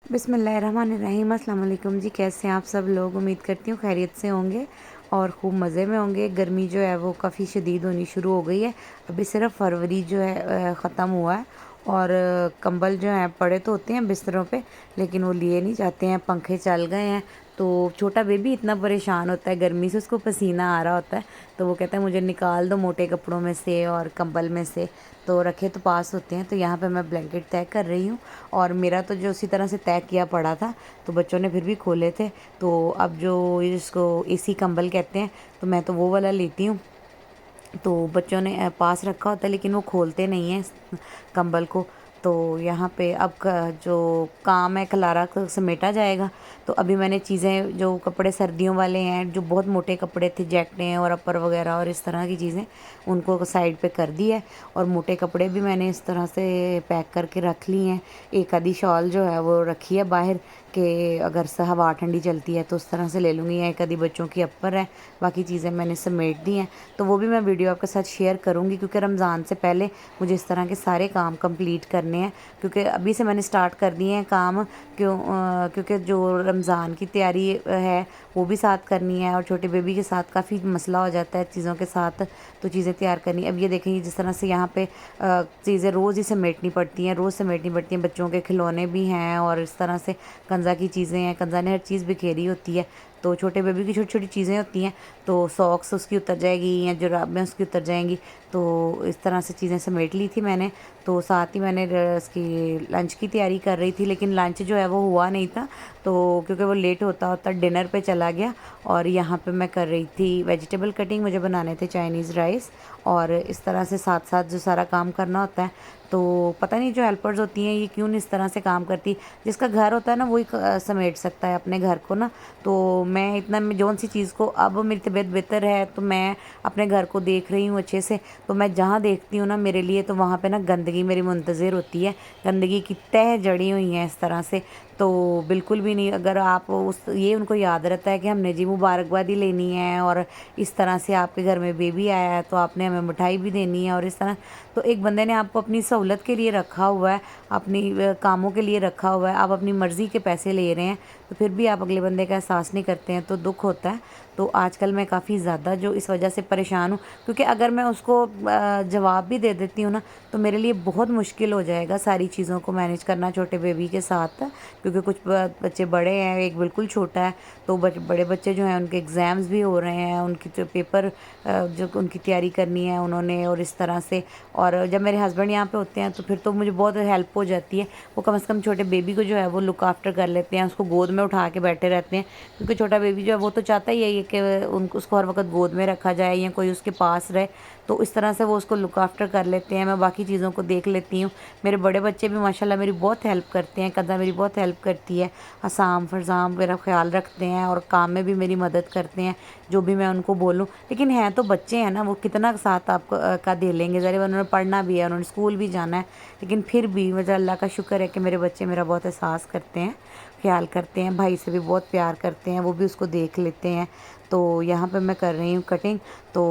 बिस्मिल्लाहिर्रहमानिर्रहीम। अस्सलाम वालेकुम जी, कैसे हैं आप सब लोग। उम्मीद करती हूँ खैरियत से होंगे और खूब मज़े में होंगे। गर्मी जो है वो काफ़ी शदीद होनी शुरू हो गई है। अभी सिर्फ फरवरी जो है ख़त्म हुआ है और कंबल जो हैं पड़े तो होते हैं बिस्तरों पे, लेकिन वो लिए नहीं जाते हैं, पंखे चल गए हैं। तो छोटा बेबी इतना परेशान होता है गर्मी से, उसको पसीना आ रहा होता है, तो वो कहता है मुझे निकाल दो मोटे कपड़ों में से और कंबल में से। तो रखे तो पास होते हैं। तो यहाँ पे मैं ब्लैंकेट तय कर रही हूँ और मेरा तो जो उसी तरह से तय किया पड़ा था, तो बच्चों ने फिर भी खोले थे। तो अब जो इसको एसी कंबल कहते हैं, तो मैं तो वो वाला लेती हूँ। तो बच्चों ने पास रखा होता है लेकिन वो खोलते नहीं हैं कंबल को। तो यहाँ पे अब जो काम है खलारा समेटा जाएगा। तो अभी मैंने चीज़ें, जो कपड़े सर्दियों वाले हैं, जो बहुत मोटे कपड़े थे, जैकेटें और अपर वगैरह और इस तरह की चीज़ें, उनको साइड पे कर दी है। और मोटे कपड़े भी मैंने इस तरह से पैक करके रख ली हैं। एक आधी शॉल जो है वो रखी है बाहर कि अगर हवा ठंडी चलती है तो उस तरह से ले लूँगी, या एक आधी बच्चों की अपर है। बाकी चीज़ें मैंने समेट दी हैं, तो वो भी मैं वीडियो आपके साथ शेयर करूँगी, क्योंकि रमज़ान से पहले मुझे इस तरह के सारे काम कंप्लीट करने हैं। क्योंकि अभी से मैंने स्टार्ट कर दिए हैं काम, क्योंकि जो रमज़ान की तैयारी है वो भी साथ करनी है, और छोटे बेबी के साथ काफ़ी मसला हो जाता है चीज़ों के साथ, तो चीज़ें तैयार करनी। अब ये देखेंगे जिस तरह से यहाँ पे चीज़ें रोज़ ही समेटनी पड़ती हैं, रोज़ समेटनी पड़ती हैं। बच्चों के खिलौने भी हैं और इस तरह से कंज़ा की चीज़ें हैं, कंज़ा ने हर चीज़ बिखेरी होती है। तो छोटे बेबी की छोटी छोटी चीज़ें होती हैं, तो सॉक्स उसकी उतर जाएगी या जुराबें उसकी उतर जाएंगी। तो इस तरह से चीज़ें समेट ली थी मैंने। तो साथ ही मैंने इसकी लंच की तैयारी कर रही थी, लेकिन लंच जो है वो हुआ नहीं था, तो क्योंकि वो लेट होता होता डिनर पे चला गया। और यहाँ पे मैं कर रही थी वेजिटेबल कटिंग, मुझे बनाने थे चाइनीज़ राइस, और इस तरह से साथ साथ जो सारा काम करना होता है। तो पता नहीं जो हेल्पर्स होती हैं ये क्यों नहीं इस तरह से काम करती। जिसका घर होता है ना वही समेट सकता है अपने घर को ना। तो मैं इतना, मैं जौन सी चीज़ को, अब मेरी तबीयत बेहतर है तो मैं अपने घर को देख रही हूँ अच्छे से, तो मैं जहाँ देखती हूँ ना मेरे लिए, तो वहाँ पे ना गंदगी मेरी मुंतज़िर होती है। गंदगी की तह जड़ी हुई हैं इस तरह से, तो बिल्कुल भी नहीं। अगर आप ये उनको याद रहता है कि हमने जी मुबारकबादी लेनी है, और इस तरह से आपके घर में बेबी आया है तो आपने हमें मिठाई भी देनी है और इस तरह, तो एक बंदे ने आपको अपनी सहूलत के लिए रखा हुआ है, अपनी कामों के लिए रखा हुआ है, आप अपनी मर्ज़ी के पैसे ले रहे हैं, तो फिर भी आप अगले बंदे का एहसास नहीं करते हैं, तो दुख होता है। तो आजकल मैं काफ़ी ज़्यादा जो इस वजह से परेशान हूँ, क्योंकि अगर मैं उसको जवाब भी दे देती हूँ ना, तो मेरे लिए बहुत मुश्किल हो जाएगा सारी चीज़ों को मैनेज करना छोटे बेबी के साथ। क्योंकि कुछ बच्चे बड़े हैं, एक बिल्कुल छोटा है। तो बड़े बच्चे जो हैं उनके एग्ज़ाम्स भी हो रहे हैं, उनकी जो पेपर जो उनकी तैयारी करनी है उन्होंने, और इस तरह से। और जब मेरे हस्बैंड यहाँ पे होते हैं तो फिर तो मुझे बहुत हेल्प हो जाती है। वो कम से कम छोटे बेबी को जो है वो लुक आफ्टर कर लेते हैं, उसको गोद में उठा के बैठे रहते हैं। क्योंकि छोटा बेबी जो है वो तो चाहता ही है कि उसको हर वक्त गोद में रखा जाए या कोई उसके पास रहे, तो इस तरह से वो उसको लुक आफ्टर कर लेते हैं। मैं बाकी चीज़ों को देख लेती हूँ। मेरे बड़े बच्चे भी माशाल्लाह मेरी बहुत हेल्प करते हैं, कदा मेरी बहुत हेल्प करती है, असाम फरजाम मेरा ख्याल रखते हैं और काम में भी मेरी मदद करते हैं, जो भी मैं उनको बोलूँ। लेकिन हैं तो बच्चे हैं ना, वो कितना साथ आपको का दे लेंगे। ज़रा उन्होंने पढ़ना भी है, उन्होंने स्कूल भी जाना है, लेकिन फिर भी मुझे अल्लाह का शुक्र है कि मेरे बच्चे मेरा बहुत एहसास करते हैं, ख्याल करते हैं। भाई से भी बहुत प्यार करते हैं, वो भी उसको देख लेते हैं। तो यहाँ पे मैं कर रही हूँ कटिंग। तो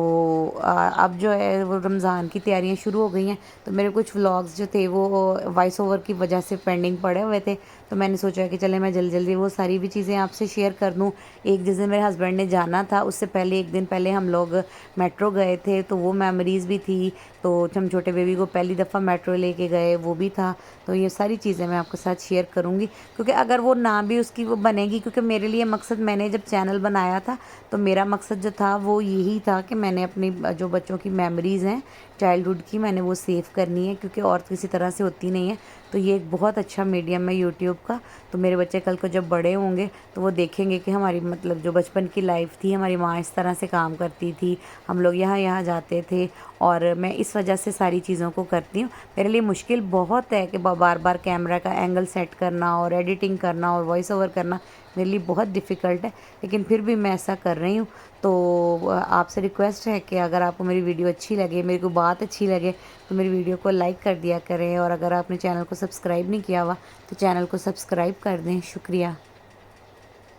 अब जो है वो रमज़ान की तैयारियाँ शुरू हो गई हैं, तो मेरे कुछ व्लॉग्स जो थे वो वॉइस ओवर की वजह से पेंडिंग पड़े हुए थे। तो मैंने सोचा कि चले मैं जल्दी जल्दी वो सारी भी चीज़ें आपसे शेयर कर दूँ। एक जिस दिन मेरे हस्बैंड ने जाना था उससे पहले, एक दिन पहले हम लोग मेट्रो गए थे, तो वो मेमोरीज़ भी थी। तो हम छोटे बेबी को पहली दफ़ा मेट्रो लेके गए, वो भी था। तो ये सारी चीज़ें मैं आपके साथ शेयर करूँगी, क्योंकि अगर वो ना भी उसकी वो बनेगी, क्योंकि मेरे लिए मकसद, मैंने जब चैनल बनाया था तो मेरा मकसद जो था वो यही था कि मैंने अपनी जो बच्चों की मेमोरीज़ हैं चाइल्डहुड की, मैंने वो सेव करनी है, क्योंकि और किसी तरह से होती नहीं है। तो ये एक बहुत अच्छा मीडियम है यूट्यूब का। तो मेरे बच्चे कल को जब बड़े होंगे तो वो देखेंगे कि हमारी, मतलब जो बचपन की लाइफ थी, हमारी माँ इस तरह से काम करती थी, हम लोग यहाँ यहाँ जाते थे, और मैं इस वजह से सारी चीज़ों को करती हूँ। मेरे लिए मुश्किल बहुत है कि बार बार कैमरा का एंगल सेट करना और एडिटिंग करना और वॉइस ओवर करना मेरे लिए बहुत डिफ़िकल्ट है, लेकिन फिर भी मैं ऐसा कर रही हूँ। तो आपसे रिक्वेस्ट है कि अगर आपको मेरी वीडियो अच्छी लगे, मेरी को बात अच्छी लगे, तो मेरी वीडियो को लाइक कर दिया करें, और अगर आपने चैनल को सब्सक्राइब नहीं किया हुआ तो चैनल को सब्सक्राइब कर दें। शुक्रिया।